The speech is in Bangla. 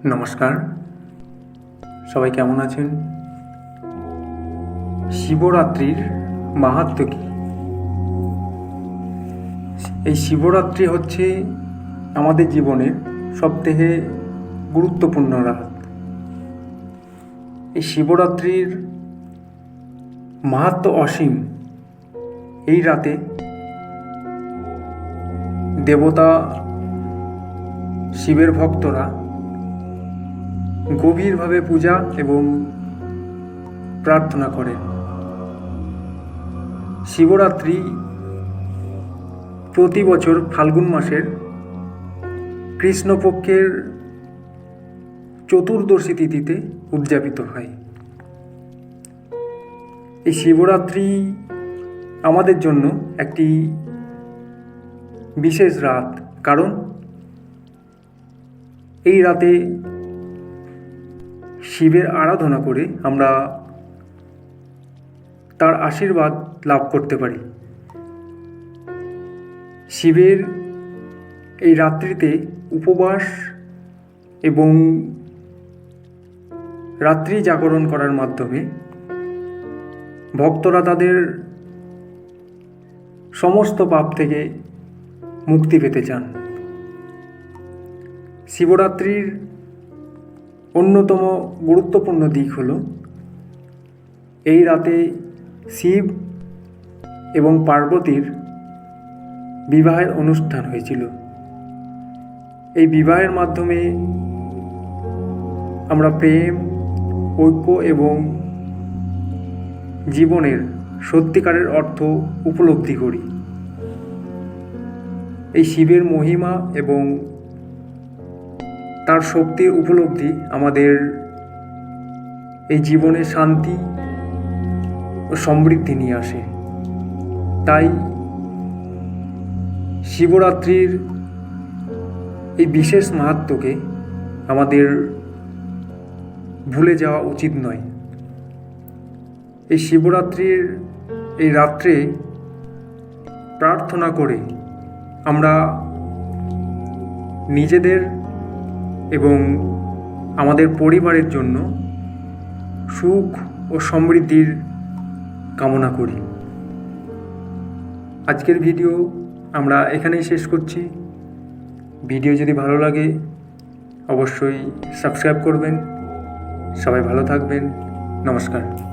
নমস্কার, সবাই কেমন আছেন? শিবরাত্রির মাহাত্ম্য কী? এই শিবরাত্রি হচ্ছে আমাদের জীবনের সবথেকে গুরুত্বপূর্ণ রাত। এই শিবরাত্রির মাহাত্ম্য অসীম। এই রাতে দেবতা শিবের ভক্তরা গভীরভাবে পূজা এবং প্রার্থনা করেন। শিবরাত্রি প্রতি বছর ফাল্গুন মাসের কৃষ্ণপক্ষের চতুর্দশী তিথিতে উদযাপিত হয়। এই শিবরাত্রি আমাদের জন্য একটি বিশেষ রাত, কারণ এই রাতে শিবের আরাধনা করে আমরা তার আশীর্বাদ লাভ করতে পারি। শিবের এই রাত্রিতে উপবাস এবং রাত্রি জাগরণ করার মাধ্যমে ভক্তরা তাদের সমস্ত পাপ থেকে মুক্তি পেতে চান। শিবরাত্রির অন্যতম গুরুত্বপূর্ণ দিক হল এই রাতে শিব এবং পার্বতীর বিবাহের অনুষ্ঠান হয়েছিল। এই বিবাহের মাধ্যমে আমরা প্রেম, ঐক্য এবং জীবনের সত্যিকারের অর্থ উপলব্ধি করি। এই শিবের মহিমা এবং তার শক্তির উপলব্ধি আমাদের এই জীবনে শান্তি ও সমৃদ্ধি নিয়ে আসে। তাই শিবরাত্রির এই বিশেষ মাহাত্ম্যকে আমাদের ভুলে যাওয়া উচিত নয়। এই শিবরাত্রির এই রাত্রে প্রার্থনা করে আমরা নিজেদের এবং আমাদের পরিবারের জন্য সুখ ও সমৃদ্ধির কামনা করি। আজকের ভিডিও আমরা এখানেই শেষ করছি। ভিডিও যদি ভালো লাগে অবশ্যই সাবস্ক্রাইব করবেন। সবাই ভালো থাকবেন। নমস্কার।